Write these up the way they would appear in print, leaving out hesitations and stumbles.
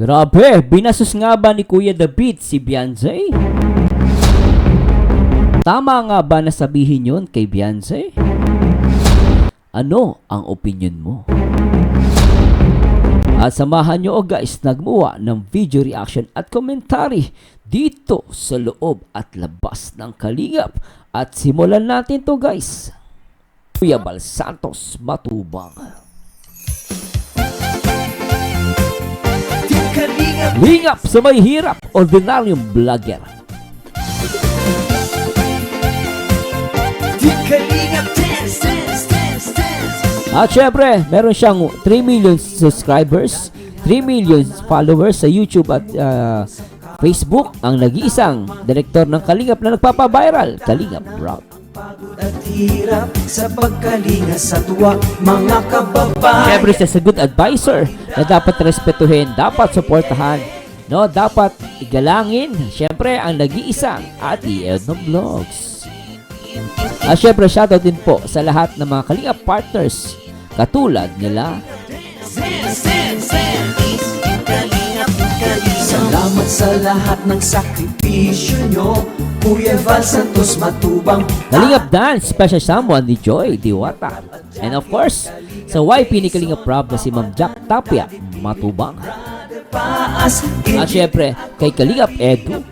Grabe, binasos nga ba ni Kuya David si Beyonce? Tama nga ba na sabihin yun kay Beyonce? Ano ang opinion mo? At samahan nyo guys, nagmuha ng video reaction at commentary dito sa loob at labas ng Kalingap. At simulan natin to guys. Kuya Bal Santos Matubang. Lingap sa may hirap, ordinaryong vlogger. At syempre, meron siyang 3 million subscribers, 3 million followers sa YouTube at Facebook. Ang nag-iisang direktor ng Kalingap na nagpapa-viral, Kalingap Rob. At hirap sa pagkalinga sa tuwa, mga kababayan. Syempre siya sa good advisor na dapat respetuhin, dapat suportahan, no, dapat igalangin. Syempre ang nag-iisang Ate Edno Vlogs. At syempre shoutout din po sa lahat ng mga Kalingap partners katulad nila. Salamat sa lahat ng sakripisyo nyo, Kuya Val Santos Matubang. Kalingap Dance, special someone ni Joy Diwata. And of course, sa YP ni Kalingap Rob na si Ma'am Jack Tapia Matubang. At syempre, kay Kalingap Edu.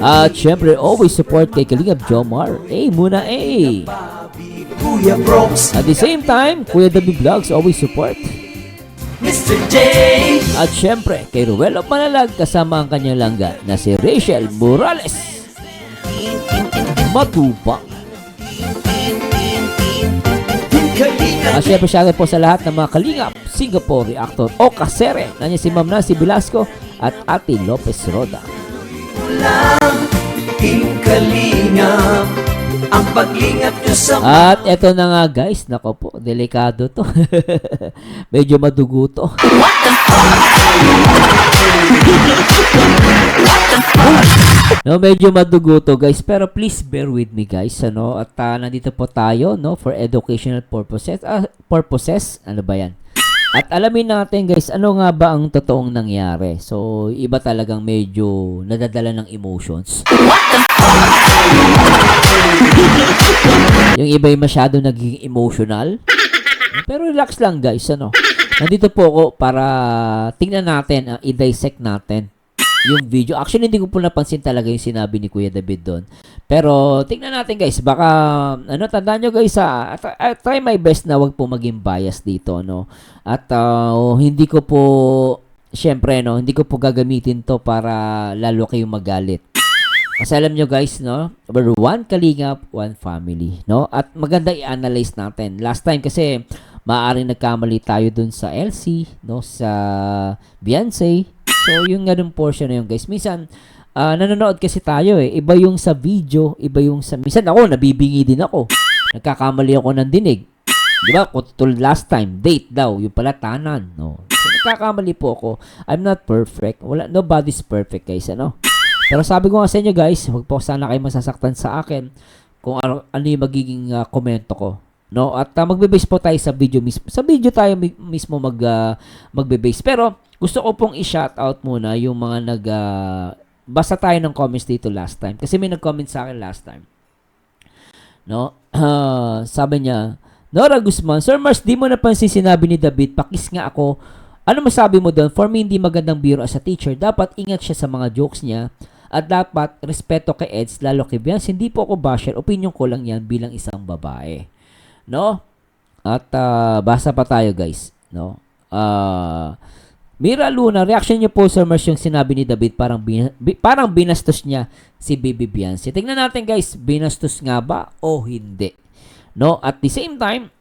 At syempre, always support kay Kalingap Jomar. Muna Kuya Brooks. At the same time, Kuya David Vlogs always support. Mr. J. At syempre, kay Ruelo Manalag kasama ang kanyang langga na si Rachel Morales Matubang. At syempre, shoutout po sa lahat ng mga Kalingap Singapore reactor o kasere. Nandiyan si Ma'am Nancy Velasco at Ate Lopez Roda. Kalingap ang paglingap nyo sa... At eto na nga guys, nako po, delikado to. Medyo madugo to. No, medyo madugo to guys, pero please bear with me guys, ano? At nandito po tayo, no, for educational purposes, ano ba yan? At alamin natin guys, ano nga ba ang totoong nangyari? So, iba talagang medyo nadadala ng emotions. Yung iba yung masyado naging emotional. Pero relax lang guys, ano. Nandito po ako para tingnan natin, i-dissect natin yung video. Actually, hindi ko po napansin talaga yung sinabi ni Kuya David doon. Pero tingnan natin guys, baka ano, tandaan nyo guys, I try my best na wag po maging bias dito, no. At hindi ko po, syempre, no, hindi ko po gagamitin to para lalo kayong magalit. Kasi alam nyo guys, no, we're one Kalingap, one family, no? At maganda i-analyze natin. Last time kasi maaaring nagkamali tayo dun sa LC, no, sa Beyonce. So yung ganung portion na yun guys. Minsan nanonood kasi tayo iba yung sa video, iba yung sa... Minsan ako, nabibingi din ako. Nagkakamali ako ng dinig. Di ba? Tulad last time, date daw. Yung pala tanan, no? So nagkakamali po ako. I'm not perfect. Nobody's perfect guys, ano? Pero sabi ko nga sa inyo guys, huwag po sana kayo masasaktan sa akin kung ano yung magiging komento ko. No? At magbe-base po tayo sa video mismo. Sa video tayo mismo magbe-base. Pero gusto ko pong i-shoutout muna yung mga basa tayo ng comments dito last time. Kasi may nag-comment sa akin last time. No? Sabi niya, Nora Guzman, Sir Mars, di mo napansin sinabi ni David, pakis nga ako. Ano masabi mo doon? For me, hindi magandang biro as a teacher. Dapat ingat siya sa mga jokes niya. At dapat respeto kay Eds, lalo kay Beyonce. Hindi po ako basher. Opinion ko lang yan bilang isang babae. No? At basa pa tayo guys. No? Mira Luna, reaction niyo po Sir Mars yung sinabi ni David, parang binastos niya si Baby Beyonce. Tingnan natin guys, binastos nga ba o hindi? No? At the same time,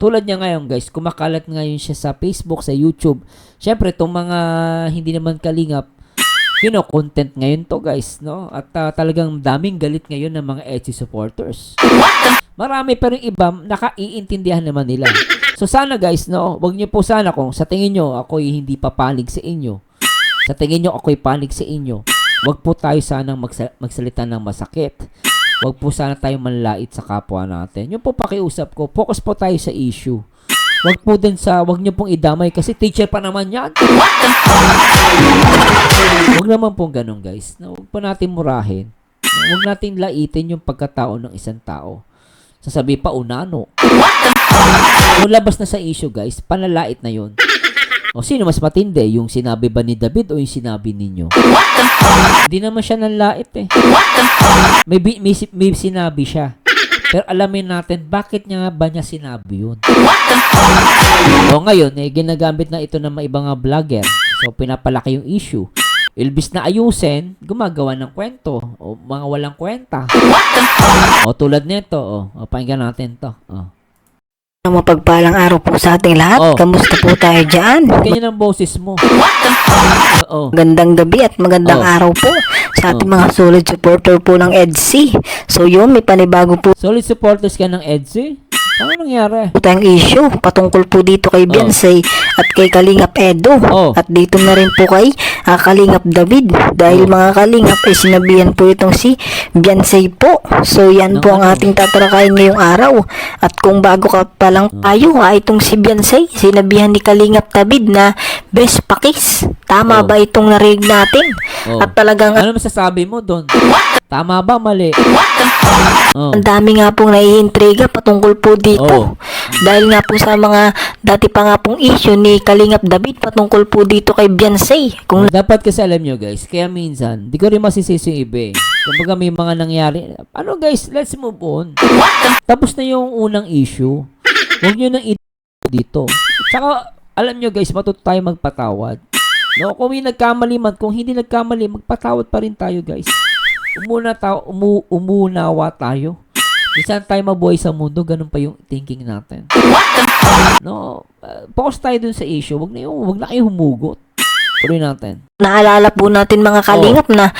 tulad niya ngayon guys, kumakalat ngayon siya sa Facebook, sa YouTube. Syempre, itong mga hindi naman Kalingap, content ngayon to guys, no? At talagang daming galit ngayon ng mga Etsy supporters. Marami pero yung iba, nakaiintindihan naman nila. So sana guys, no, wag niyo po sana kung sa tingin niyo ako'y hindi papanig sa inyo. Sa tingin niyo ako'y panig sa inyo. Wag po tayo sanang magsalita ng masakit. Wag po sana tayo manlait sa kapwa natin. Yung po pakiusap ko, focus po tayo sa issue. Wag niyo pong idamay kasi teacher pa naman yan. Wag naman pong ganun, guys. Wag pa natin murahin. Wag natin laitin yung pagkatao ng isang tao. Sasabi pa unano. Kung labas na sa issue, guys, panlalait na yun. O sino mas matindi? Yung sinabi ba ni David o yung sinabi ninyo? Hindi naman siya nanlait eh. May sinabi siya. Pero alamin natin, bakit ba niya sinabi yun? O ngayon, ginagamit na ito ng mga ibang vlogger. So, pinapalaki yung issue. Ilbis na ayusin, gumagawa ng kwento. O mga walang kwenta. O tulad nito, o pakinggan natin to. Mapagpalang araw po sa ating lahat. Oh. Kamusta po tayo dyan? Ganyan ang boses mo. Oo. Magandang gabi at magandang Oh. araw po sa ating mga solid supporter po ng EDSI. So yun, may panibago po Solid supporters ka ng EDSI? Ano nangyari? tayong issue patungkol po dito kay Beyonce at kay Kalingap Edo. Oh. At dito na rin po kay Kalingap David. Dahil mga Kalingap ay sinabihan po itong si Beyonce po. So yan po ang ating tatalakayin ngayong araw. At kung bago ka pa lang tayo, itong si Beyonce, sinabihan ni Kalingap David na best pakis. Tama ba itong narinig natin? At talagang Ano masasabi mo doon? Tama ba? Mali? ang dami nga pong naiintriga patungkol po dito. Oh. Dahil nga po sa mga dati pa nga pong issue ni Kalingap David patungkol po dito kay Beyonce. Kung Dapat kasi alam nyo guys, kaya minsan, di ko rin masisisi yung iba eh. Kumbaga may mga nangyari. Ano guys, let's move on. Tapos na yung unang issue. Huwag nyo nang dito. Tsaka, alam nyo guys, matuto tayo magpatawad. No, kung may nagkamali man, kung hindi nagkamali, magpatawad pa rin tayo guys. Umunawa tayo. Minsan tayo mabuhay sa mundo, ganun pa yung thinking natin. No, focus tayo dun sa issue. Wag na kayo humugot. Tuloy natin. naalala po natin mga Kalingap na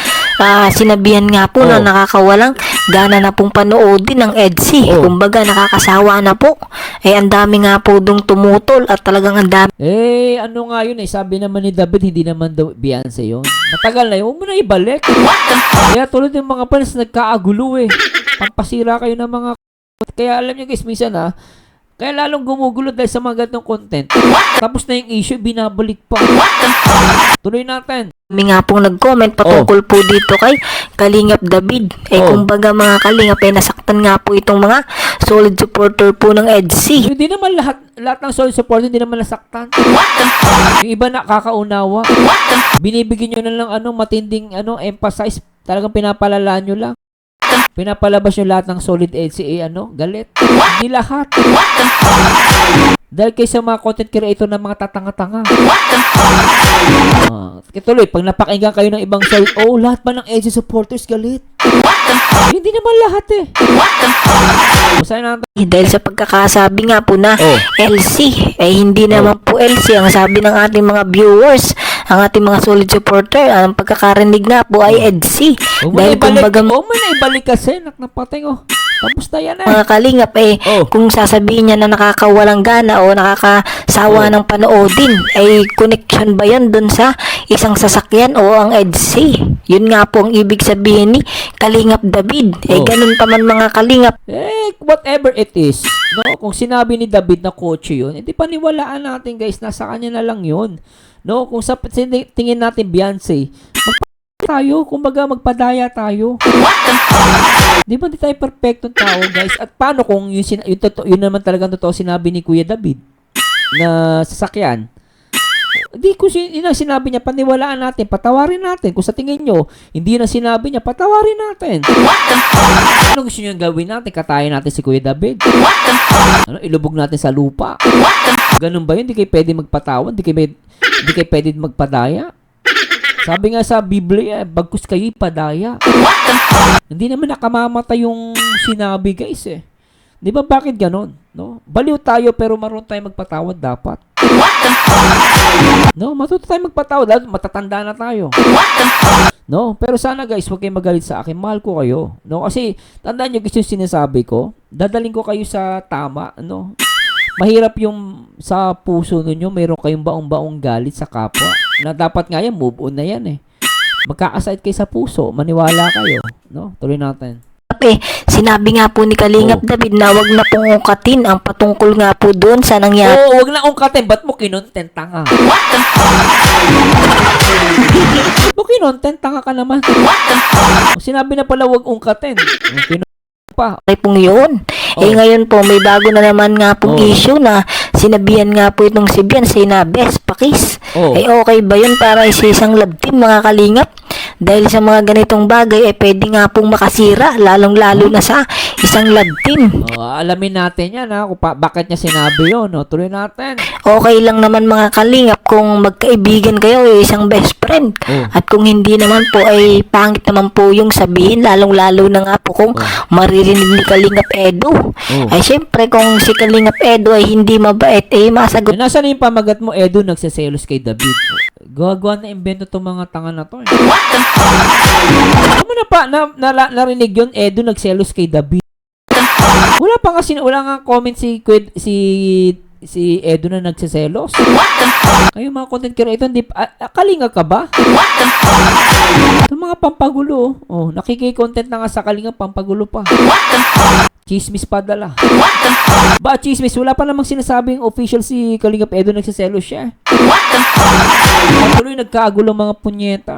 sinabihan nga po na nakakawalang gana na pong panoodin ng EDSI. Kumbaga nakakasawa na po. Ang dami nga po dong tumutol at talagang ang dami. Ano nga yun eh, sabi naman ni David, hindi naman daw Beyonce yun. Matagal na yun, huwag mo na ibalik. Kaya tulad yung mga fans, nagkaagulo eh. Pampasira kayo ng mga kaya alam nyo guys, minsan kaya lalong gumugulo dahil sa mga ganitong content. Tapos na yung issue, binabalik pa. Tuloy natin. May nga pong nag-comment patungkol po dito kay Kalingap David. Kumbaga mga Kalingap nasaktan nga po itong mga solid supporter po ng EDSI. Hindi naman lahat ng solid support, hindi naman nasaktan. Yung iba nakakaunawa. Binibigyan nyo na lang matinding emphasize. Talagang pinapalala nyo lang. Pinapalabas nyo lahat ng solid EDSI galit. Hindi lahat. Dahil kayo sa mga content creator na mga tatanga-tanga. Tuloy, pag napakinggan kayo ng ibang solid, lahat ba ng EDSI supporters galit? Hindi naman lahat eh. Basahin natin. Dahil sa pagkakasabi nga po na LC, hindi naman po LC ang sabi ng ating mga viewers, ang ating mga solid supporter, ang pagkakarinig nga po ay EDSI. Dahil kumbaga may naibalik kasi, naknapating tapos na yan eh. mga Kalingap kung sasabihin niya na nakakawalang gana o nakakasawa ng panoodin, connection ba yan dun sa isang sasakyan o ang EDSI? Yun nga po ang ibig sabihin ni Kalingap David. Ganun pa man mga Kalingap. Whatever it is, no? Kung sinabi ni David na kotse yun, hindi paniwalaan natin guys, nasa kanya na lang yun. No? Kung sa tingin natin Beyonce, tayo, kumbaga magpadaya tayo. Di ba di tayo perfectong tao guys? At paano kung yun naman talagang totoo sinabi ni Kuya David na sasakyan? Di ko sinabi niya, paniwalaan natin, patawarin natin. Kung sa tingin nyo, hindi na sinabi niya, patawarin natin. Ano gusto nyo gawin natin? Katayin natin si Kuya David? Ilubog natin sa lupa? Ganun ba yun? Di kayo pwede magpatawad? Di kayo pwede magpadaya? Sabi nga sa Biblia, bagkus kayo padaya. Hindi naman nakamamatay yung sinabi guys eh. Di ba bakit ganon? No? Baliw tayo pero marunong tayo magpatawad dapat. No, matuto tayo magpatawad. Matatanda na tayo. No, pero sana guys, huwag kayong magalit sa akin. Mahal ko kayo. No, kasi tandaan nyo guys yung sinasabi ko. Dadaling ko kayo sa tama. No? Mahirap yung sa puso ninyo, mayroon kayong baong-baong galit sa kapwa. Na dapat nga yan, move on na yan eh. Magkakasait kayo sa puso, maniwala kayo. No? Tuloy natin. Sinabi nga po ni Kalingap David na wag na pong ungkatin ang patungkol nga po doon sa nangyari. Oo, wag na ungkatin. Ba't mo kinontent? Tanga. Ba't mo kinontent? Tanga ka naman. Sinabi na pala wag ungkatin. Pa. Pong yun. Ngayon po, may bago na naman nga pong issue na sinabihan nga po itong si Beyonce na best pakis. Okay ba yun para sa isang love team, mga Kalingap? Dahil sa mga ganitong bagay, pwede nga pong makasira, lalong-lalo na sa isang love team. Alamin natin yan, ha? Kung bakit niya sinabi yun. Tuloy natin. Okay lang naman, mga Kalingap, kung magkaibigan kayo, isang best friend. At kung hindi naman po, ay pangit naman po yung sabihin, lalong-lalo na nga po kung maririnig ni Kalingap Edo. Ay syempre, kung si Kalingap Edo ay hindi mabait, masagot. Nasaan na yung pamagat mo, Edo, nagsaselos kay David? Gawa na invento itong mga tanga na to. Ano na pa, narinig yun, Edo, nagselos kay David. Wala nga comment si Edo na nagsaselos. Kayo mga content creator, kalinga ka ba? Itong mga pampagulo. Nakiki-content na nga sa kalinga, pampagulo pa. Chismis pa dala. Ba, chismis? Wala pa namang sinasabing official si Kalingap Edo nagsaselos siya. Tuloy nagkagulo mga punyeta.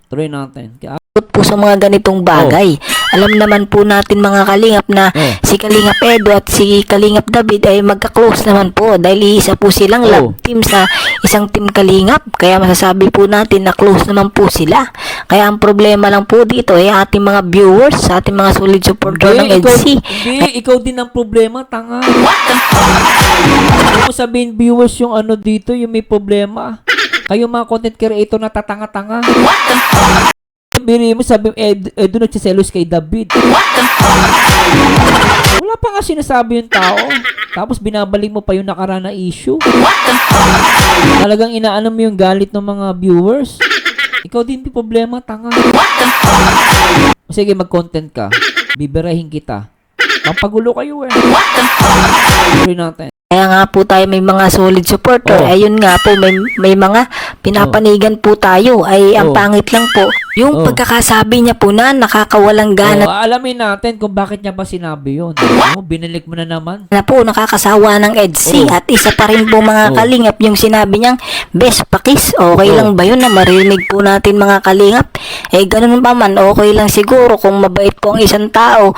Tuloy natin. Po sa mga ganitong bagay. Alam naman po natin, mga Kalingap, na si Kalingap Edo at si Kalingap David ay magka-close naman po dahil isa po silang love team sa isang team Kalingap. Kaya masasabi po natin na close naman po sila. Kaya ang problema lang po dito ay ating mga viewers, ating mga solid supporter ng EDC. Hindi, ikaw din ang problema, tanga. Huwag mo sabihin viewers yung ano dito, yung may problema. Kayo mga content creator na tatanga-tanga. Biri mo sabi Edo nagsiselos kay David. Wala pa nga sinasabi yung tao. Tapos binabalik mo pa yung nakaraan na issue. Talagang inaano mo yung galit ng mga viewers. Ikaw din may problema, tanga. Sige, mag-content ka. Bibirahin kita. Pampagulo kayo eh. Tuloy natin. Kaya nga po tayo may mga solid supporter. Ayun nga po, may mga pinapanigan po tayo. Ay ang pangit lang po yung pagkakasabi niya po na nakakawalang gana. Alamin natin kung bakit niya ba sinabi yun. Binalik mo na naman. Na po nakakasawa ng EDC. At isa pa rin po, mga Kalingap, yung sinabi niyang best pakis. Okay lang ba yun na marinig po natin, mga Kalingap? Ganun pa man, okay lang siguro kung mabait po ang isang tao.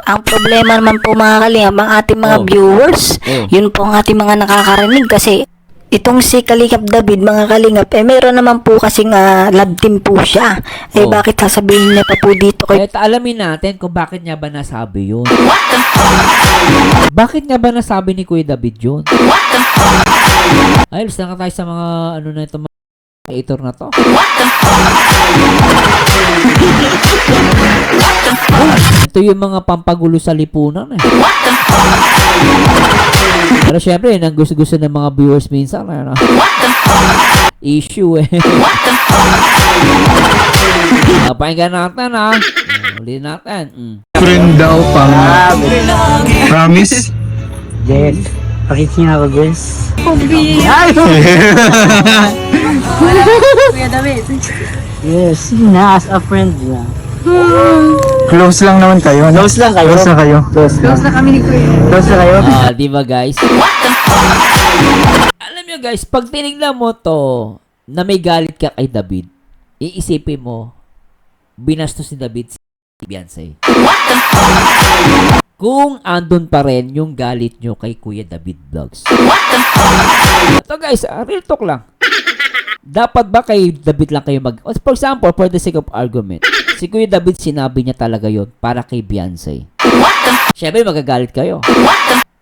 Ang problema naman po, mga Kalingap, ang ating mga viewers, yun po ang ating mga nakakarinig. Kasi itong si Kalingap David, mga Kalingap, meron naman po kasing love team po siya. Bakit sasabihin niya pa po dito kay... Alamin natin kung bakit niya ba nasabi yun. Bakit nga ba nasabi ni Kuya David yun? Ayos na tayo sa mga ano na ito, mga creator na to. Ito yung mga pampagulo sa lipunan eh. Pero syempre, yun ang gusto-gusto ng mga viewers minsan. Ano? Issue eh. Pakinggan natin ha. Uli natin. Friend daw pang promise? Yes. Pakikinga ako, guys. Kuya David. Yes. Na, as a friend na. Close lang naman kayo. No? Close lang kayo. Close na kayo. Close Close na kami ni Kuya. Close na kayo. Di ba guys? Alam nyo guys, pag tinignan mo to na may galit ka kay David, iisipin mo, binastos ni David si Beyonce. Kung andun pa rin yung galit nyo kay Kuya David Vlogs. Ito guys, real talk lang. Dapat ba kay David lang kayo for example, for the sake of argument, si Kuya David sinabi niya talaga yon para kay Beyonce. Siyempre magagalit kayo.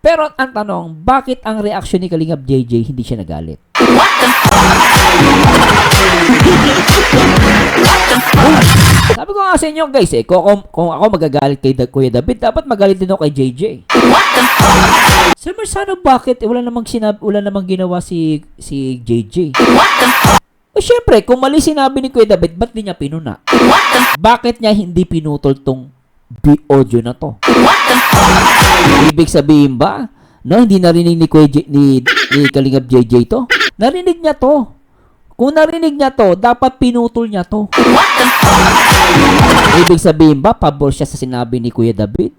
Pero ang tanong, bakit ang reaction ni Kalingap JJ hindi siya nagalit? Sabi ko nga sa inyo guys, kung ako magagalit kay Kuya David, dapat magalit din ako kay JJ. Sir Marsano, bakit? Wala namang ginawa si JJ. Siyempre, kung mali sinabi ni Kuya David, ba't di niya pinuna? Bakit niya hindi pinutol tong audio na to? Ibig sabihin ba, no, hindi narinig ni Kalingap JJ to? Narinig niya to. Kung narinig niya to, dapat pinutol niya to. Ibig sabihin ba, pabor siya sa sinabi ni Kuya David?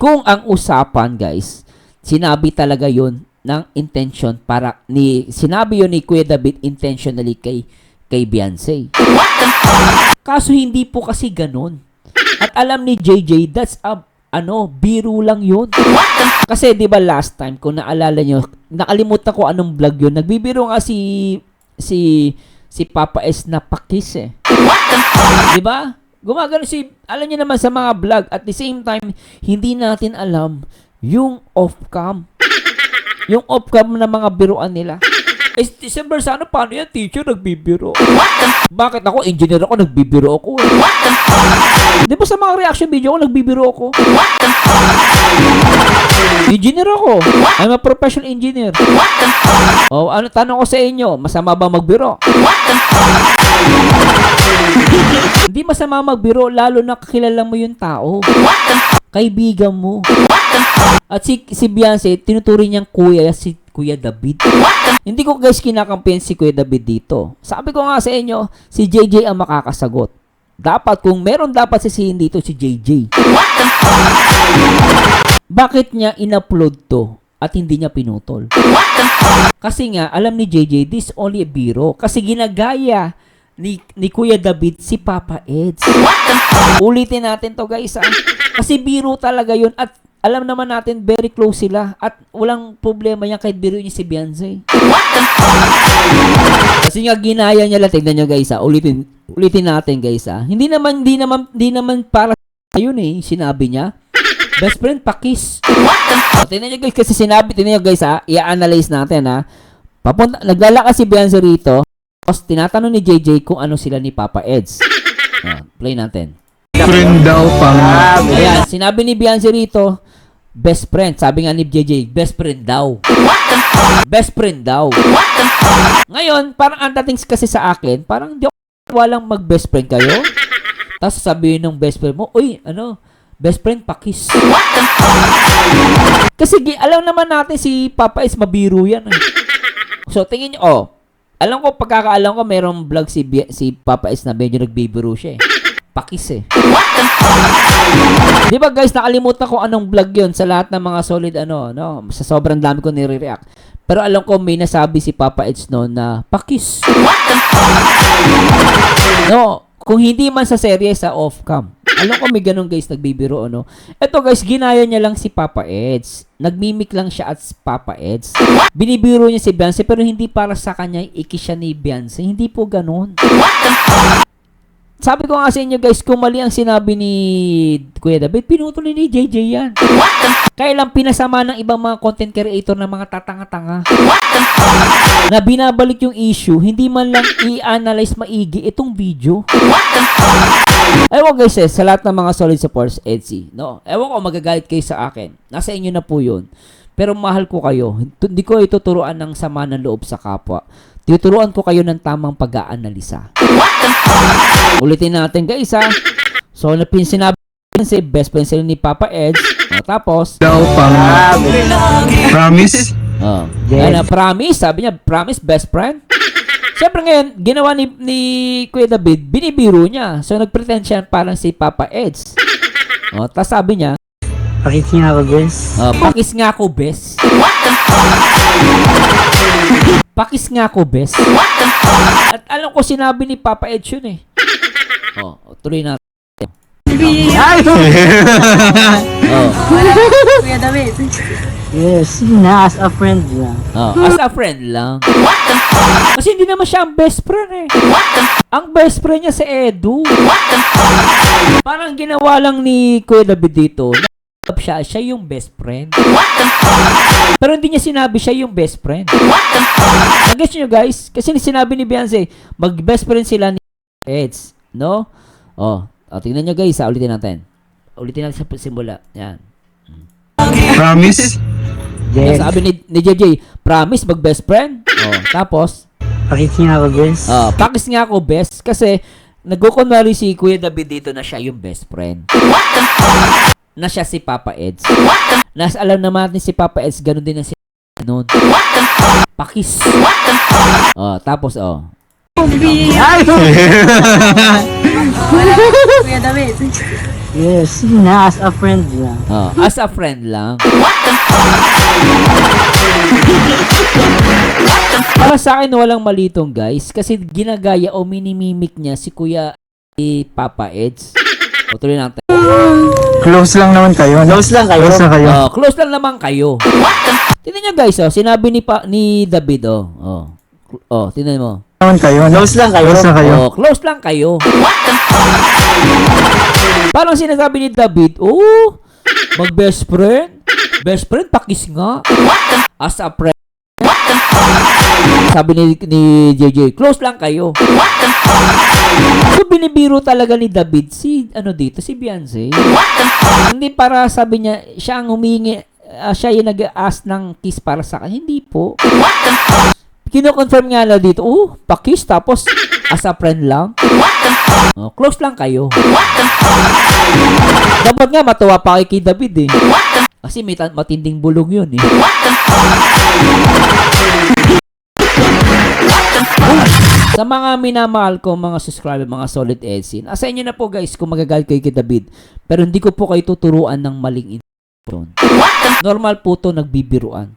Kung ang usapan, guys, sinabi talaga yun ng intention para sinabi yun ni Kuya David intentionally kay Beyonce. Kaso hindi po kasi ganun. At alam ni JJ, that's biro lang yun. Kasi 'di ba last time kung naalala nyo, nakalimutan ko anong vlog yun. Nagbibiro nga si Papa S na pakis eh. 'Di ba? Gumagano alam niyo naman sa mga vlog, at the same time hindi natin alam yung off-cam. Yung off-cam na mga biruan nila. December sana, paano yan? Teacher, nagbibiro. Bakit ako? Engineer ako, nagbibiro ako. Di ba sa mga reaction video ko, nagbibiro ako? Engineer ako. I'm a professional engineer. Oh, ano tanong ko sa inyo? Masama ba magbiro? Hindi masama magbiro, lalo na kakilala mo yung tao. Kaibigan mo. At si Beyonce, tinuturing niyang si Kuya David. Hindi ko guys kinakampihan si Kuya David dito. Sabi ko nga sa inyo, si JJ ang makakasagot. Dapat, kung meron dapat sisihin dito, si JJ. Bakit niya in-upload to at hindi niya pinutol? Kasi nga, alam ni JJ, this only a biro. Kasi ginagaya ni Kuya David si Papa Eds. Ulitin natin to guys. Kasi biro talaga yun, at alam naman natin, very close sila. At walang problema yan kahit biro niya si Beyonce. Kasi nga, ginaya niya lang. Tignan nyo guys Ulitin natin guys Hindi naman para sa yun eh. Sinabi niya, best friend, pakis. Tignan nyo guys, kasi tignan nyo guys i-analyze natin naglalaka si Beyonce rito. Tapos tinatanong ni JJ kung ano sila ni Papa Eds. Play natin. Friend daw pang Ayan, sinabi ni Beyonce rito, best friend. Sabi nga ni JJ, best friend daw. Best friend daw. Ngayon, parang ang dating kasi sa akin, parang di ako walang mag-best friend kayo. Tapos sabihin ng best friend mo, uy, best friend, pakis. Kasi alam naman natin si Papa is mabiro yan. So, tingin nyo, alam ko, pagkakaalam ko, mayroong vlog si Papa is na medyo nagbibiro siya eh. Pakis eh. Di ba guys, nakalimutan ko anong vlog yun sa lahat ng mga solid sa sobrang dami ko nire-react. Pero alam ko may nasabi si Papa Eds na pakis. No, kung hindi man sa serye, sa off-cam. Alam ko may ganun guys, nagbibiro Eto guys, ginaya niya lang si Papa Eds. Nagmimik lang siya at Papa Eds. Binibiro niya si Beyonce, pero hindi para sa kanya iki siya ni Beyonce. Hindi po ganun. Sabi ko nga sa inyo guys, kung mali ang sinabi ni Kuya David, pinutuloy ni JJ yan. Kaya lang pinasama ng ibang mga content creator na mga tatanga-tanga. Na binabalik yung issue, hindi man lang i-analyze maigi itong video. Ewan guys sa lahat ng mga solid supporters, Edsy. Ewan ko, magagalit kayo sa akin. Nasa inyo na po yun. Pero mahal ko kayo. Hindi ko ituturuan ng sama ng loob sa kapwa. Tuturuan ko kayo ng tamang pag-aanalisa. Ulitin natin guys So, sinabi si best friend sila ni Papa Eds. Tapos, daw pang promise. promise. Sabi niya, promise, best friend. Siyempre ngayon, ginawa ni Kuya David, binibiro niya. So, nagpretend siya parang si Papa Eds. Tapos sabi niya, Pakis nga ako, best. pakis nga ako, best. Pakis nga ako, best. At alam ko sinabi ni Papa Eds yun eh. Tuloy natin. Kuya David. Yes, as a friend lang. As a friend lang. Kasi hindi naman siya ang best friend eh. Ang best friend niya si Edu. Parang ginawa lang ni Kuya David dito. Siya yung best friend. Pero hindi niya sinabi siya yung best friend. Nag-guess nyo guys? Kasi sinabi ni Beyonce, mag-best friend sila ni Eds. No? Tingnan nyo guys, ulitin natin. Ulitin natin sa simula. Yan. Promise. Yes. Sabi ni JJ, promise mag-best friend? Tapos, Pakis nga ako, best. pakis nga ako best kasi nagkukunwari si Kuya David dito na siya yung best friend. Na siya si Papa Eds. Alam naman natin si Papa Eds, ganun din na si nun. Pakis. Oh, tapos Yes, na as a friend lang. Oh, as a friend lang. Para sa akin, walang malitong guys. Kasi ginagaya o minimimik niya si Kuya Papa Eds. O tuloy natin. Close lang naman kayo. No? Close lang kayo. Close lang kayo. Oh, close lang naman kayo. Tingnan nyo guys, sinabi ni David, tingnan mo. Naman kayo. No? Close lang kayo. Close lang kayo. Oh, close lang kayo. Parang sinasabi ni David, mag-best friend? Best friend, pakis nga. As a friend. Sabi ni JJ, close lang kayo. So, binibiro talaga ni David si Beyonce. Hindi para sabi niya, siya ang humingi, siya yung nag-ask ng kiss para sa kanya. Hindi po. Kino-confirm nga lang dito, pakis tapos as a friend lang. Close lang kayo. Dapat nga matuwa pa kay David eh. Kasi may matinding bulong yun eh. Sa mga minamahal ko, mga subscriber, mga solid Edsin, asa inyo na po guys kung magagalit kayo kay David. Pero hindi ko po kayo tuturuan ng maling information. Normal po to nagbibiruan.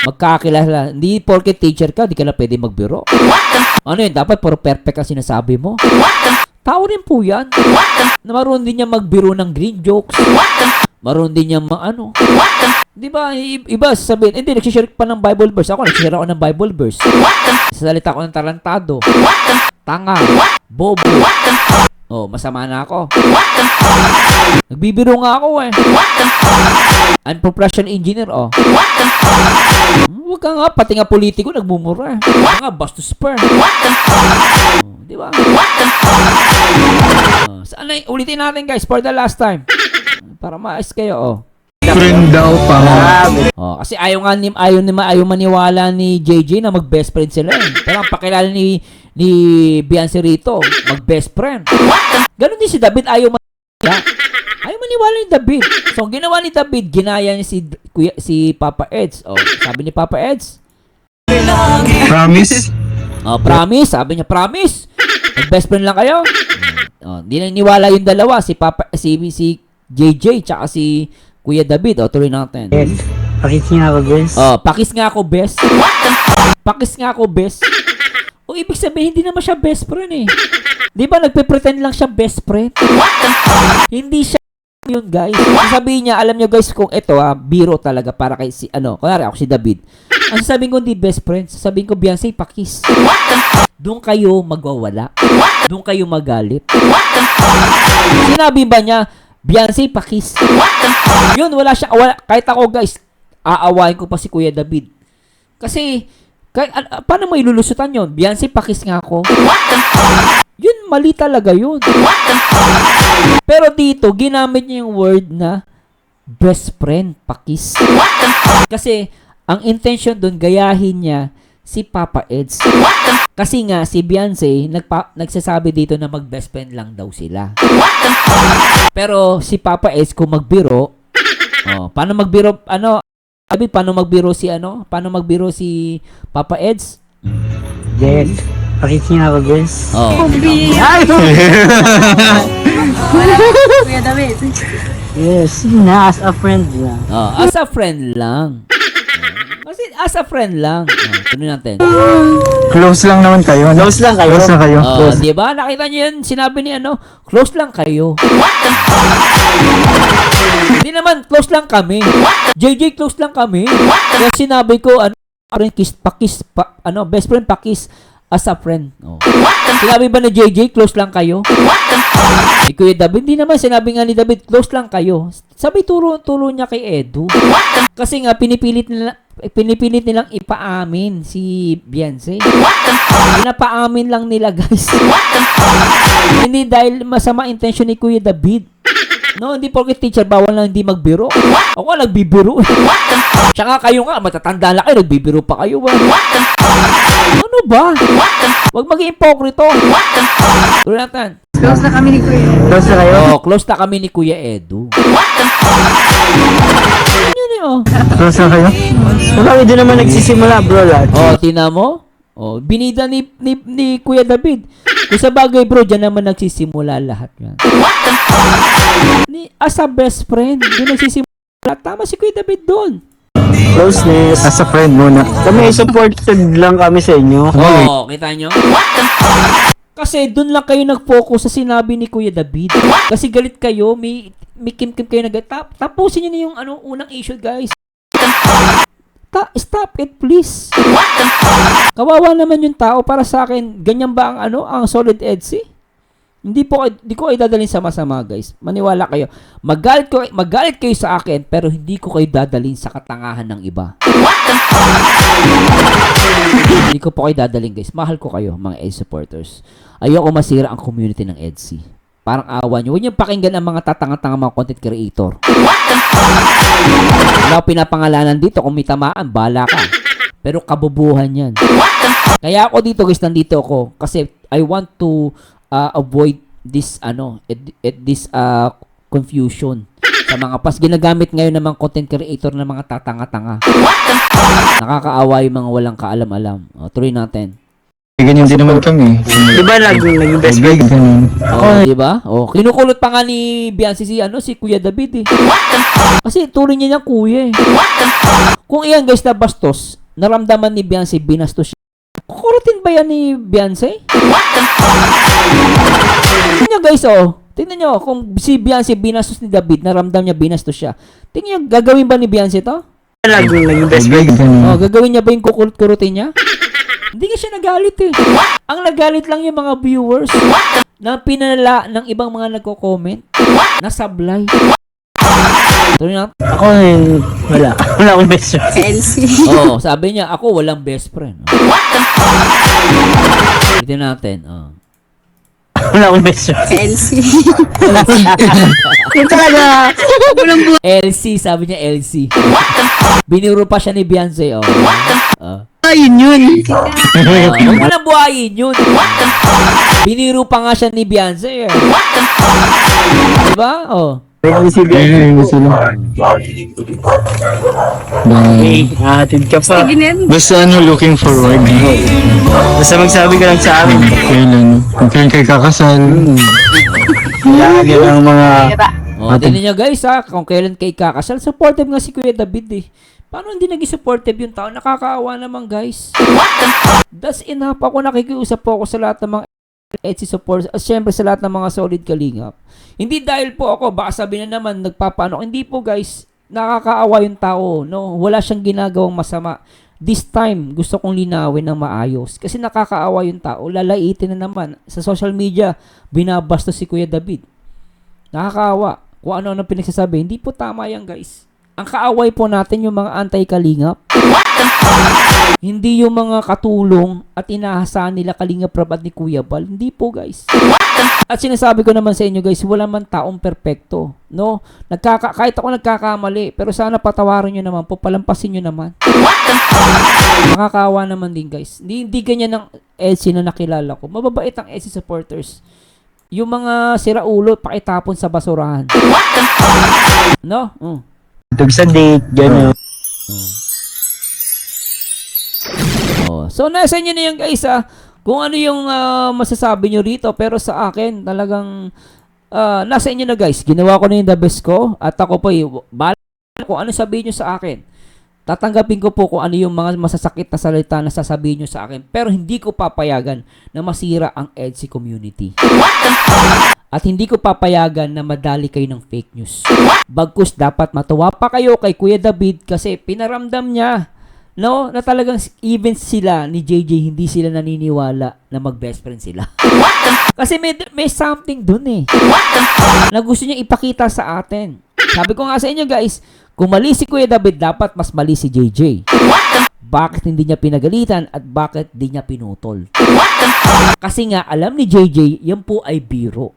Magkakilala. Hindi porket teacher ka, di ka na pwede magbiro. Ano yun? Dapat puro perfect ang sinasabi mo. Tao rin po yan. Na marunong din niya magbiro ng green jokes. Marunong din niya Di ba? Iba sasabihin, hindi, nagsishare pa ng Bible verse. Ako, nagsishare ako ng Bible verse. Sasalita ko ng tarantado. Tanga. Bobo. Masama na ako. Nagbibiro nga ako eh. Unprofessional engineer, Huwag ka nga, pati nga politiko nagmumura eh. Huwag nga, bastos pa. Di ba? Saan na, ulitin natin guys, for the last time. Para maayos kayo, Friend daw pang kasi ayaw maniwala ni JJ na mag-best friend sila eh. Pero ang pakilala ni Beyonce rito, mag-best friend. Ganon din si David, ayaw maniwala ni David. So, ang ginawa ni David, ginaya niya si Papa Eds. Sabi ni Papa Eds, promise. promise. Sabi niya, promise. Mag-best friend lang kayo. Hindi na niwala yung dalawa, si JJ, tsaka si Kuya David. Tuloy natin. Yes. Pakis nga ako, best. Pakis nga ako, best. Pakis nga ako, best. Ibig sabihin, hindi naman siya best friend eh. Di ba, nagpe-pretend lang siya best friend? Hindi siya yun, guys. Sabihin niya, alam niyo guys, kung ito, biro talaga para kay kunwari ako si David. Ang sabihin ko, hindi best friend. Sabihin ko, Beyonce, pakis. Doon kayo magwawala. Doon kayo magalit. Sinabi ba niya, Beyonce, pakis. Yun, wala siya. Kahit ako, guys, aawain ko pa si Kuya David. Kasi, paano mo ilulusutan yun? Beyonce, pakis nga ako. Yun, mali talaga yun. Pero dito, ginamit niya yung word na best friend, pakis. Kasi, ang intention dun, gayahin niya si Papa Eds. Kasi nga, si Beyonce, nagsasabi dito na mag-best friend lang daw sila. Pero, si Papa Eds, kung magbiro, paano magbiro, paano magbiro si Papa Eds? Yes. Pakis nga ako, best. Yes, na as a friend lang. As a friend lang. Kasi as a friend lang. Tuloy natin. Close lang naman kayo. No? Close lang kayo. Close lang kayo. Di ba? Nakita niyo yun? Sinabi ni close lang kayo. Hindi naman, close lang kami. JJ, close lang kami. Kaya sinabi ko, best friend, pakis as a friend. Sinabi ba ni JJ, close lang kayo? Si Kuya David, hindi naman. Sinabi nga ni David, close lang kayo. Sabi, turo niya kay Edu. Kasi nga, pinipilit nilang ipaamin si Beyonce. Pinapaamin lang nila, guys. Hindi dahil masama intention ni Kuya David. No, hindi porket teacher, bawal na hindi magbiro. Ako nagbibiro. Tsaka kayo nga, matatanda na kayo, nagbibiro pa kayo. Ano ba? Huwag maging hipokrito. Tuloy natin. Close na kami ni Kuya. Close na kayo? Close na kami ni Kuya Edu. oh. Close lang kayo? So kami doon naman nagsisimula bro lahat. Oh, tina mo? Oh, binida ni Kuya David. Kung sa bagay bro, dyan naman nagsisimula lahat yan. As a best friend, doon nagsisimula. Tama si Kuya David doon. Closeness. As a friend muna. Kami supported lang kami sa inyo. Oh, kita nyo? Kasi doon lang kayo nag-focus sa sinabi ni Kuya David. Kasi galit kayo, may kim-kim kayo tapusin nyo na yung unang issue, guys. Stop it, please. Kawawa naman yung tao. Para sa akin, ganyan ba ang solid EDSI? Hindi ko kayo dadalhin sa masama, guys. Maniwala kayo. Magalit kayo sa akin, pero hindi ko kayo dadalhin sa katangahan ng iba. Hindi ko po kayo dadalhin, guys. Mahal ko kayo, mga EDSI supporters. Ayoko masira ang community ng EDSI. Parang awa nyo. Huwag nyo pakinggan ang mga tatanga-tanga mga content creator. Wala ko pinapangalanan dito. Kung may tamaan, bala ka. Pero kabubuhan yan. Kaya ako dito, guys, nandito ako. Kasi I want to avoid this confusion sa mga ginagamit ngayon ng mga content creator ng mga tatanga-tanga. Nakakaawa yung mga walang kaalam-alam. Tuloy natin. Ganyan din naman kami. Di ba naging best friend? Ganyan. Di ba? Kinukulot pa nga ni Biancy si Kuya David eh. Kasi tuloy niya niyang kuya eh. Kung iyan guys na bastos, naramdaman ni Biancy binastos siya. Kukurutin ba yan ni Biancy? Tingnan nyo guys tingnan nyo kung si Biancy binastos ni David, naramdam niya binastos siya. Tingnan nyo, gagawin ba ni Biancy to? Naging best friend? Gagawin niya ba yung kukurutin niya? Hindi nga siya nagalit eh. Ang nagalit lang yung mga viewers na pinala ng ibang mga nagko-comment na sablay. Tuloy na. Ako wala. Wala akong best friend. Oo, sabi niya, ako walang best friend. Ito natin. Wala akong best friend. Yung talaga. LC, sabi niya LC. Biniro pa siya ni Beyonce. Ayun yun. Huwag mo nang buhayin yun. Biniro pa nga siya ni Beyonce. Diba? Ayun si Ben. Ayun yung sila. Hey, atid ka pa. Basta looking forward. Basta magsabi ka lang sa amin. Kung kailan kayo kakasal. Lagi lang mga... Tingnan niyo guys kung kailan kayo kakasal. Supportive nga si Kuya David eh. Paano hindi naging supportive yung tao? Nakakaawa naman guys. That's enough. Ako nakikiusap po ako sa lahat ng mga EDSI supporters. Siyempre sa lahat ng mga solid kalingap. Hindi dahil po ako, baka sabihin na naman nagpapaano. Hindi po guys. Nakakaawa yung tao. No? Wala siyang ginagawang masama. This time, gusto kong linawin ng maayos. Kasi nakakaawa yung tao. Lalaitin na naman. Sa social media, binabastos si Kuya David. Nakakaawa. Kung ano-ano pinagsasabi. Hindi po tama yan guys. Ang kaaway po natin yung mga anti-kalingap. Hindi yung mga katulong at inaasahan nila Kalingap Rab at ni Kuya Bal. Hindi po guys. At sinasabi ko naman sa inyo guys, wala man taong perpekto. No? Kahit ako nagkakamali, pero sana patawarin nyo naman po, palampasin nyo naman. Nakakaawa naman din guys. Hindi ganyan ng EDSI na nakilala ko. Mababait ang EDSI supporters. Yung mga siraulo, pakitapon sa basurahan. No? Tug sa date, gano'n. So nasa inyo na yan guys kung ano yung masasabi nyo rito, pero sa akin talagang nasa inyo na guys. Ginawa ko na yung the best ko at ako po bahala kung ano sabihin nyo sa akin. Tatanggapin ko po kung ano yung mga masasakit na salita na sasabihin nyo sa akin, pero hindi ko papayagan na masira ang EDSI community. At hindi ko papayagan na madali kayo ng fake news. Bagkus dapat matuwa pa kayo kay Kuya David kasi pinaramdam niya, no, na talagang even sila ni JJ hindi sila naniniwala na mag-best friend sila. Kasi may something dun eh. Na gusto niya ipakita sa atin. Sabi ko nga sa inyo guys, kung mali si Kuya David, dapat mas mali si JJ. Bakit hindi niya pinagalitan at bakit di niya pinutol? Kasi nga, alam ni JJ, yan po ay biro.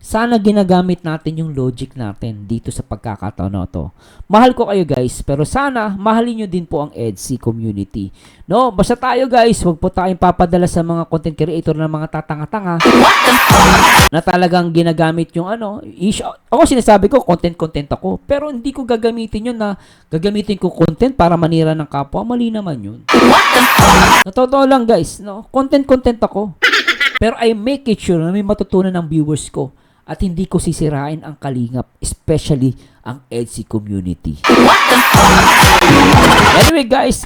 Sana ginagamit natin yung logic natin dito sa pagkakataon na to. Mahal ko kayo guys, pero sana mahalin nyo din po ang EDSI community. No, basta tayo guys, wag po tayong papadala sa mga content creator na mga tatanga-tanga na talagang ginagamit yung ako sinasabi ko, content ako. Pero hindi ko gagamitin yun na gagamitin ko content para manira ng kapwa. Mali naman yun. Na totoo lang guys, no? Content ako. Pero I make it sure na may matutunan ng viewers ko at hindi ko sisirain ang kalingap, especially ang EDSI community. Anyway guys,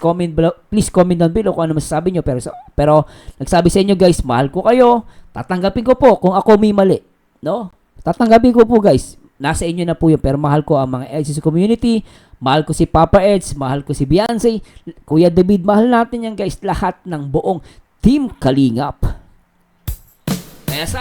please comment down below kung ano masasabi nyo. Pero nagsabi sa inyo guys, mahal ko kayo. Tatanggapin ko po kung ako may mali. No? Tatanggapin ko po guys. Nasa inyo na po yun. Pero mahal ko ang mga EDSI community. Mahal ko si Papa Eds. Mahal ko si Beyonce. Kuya David, mahal natin yan guys. Lahat ng buong Team Kalingap.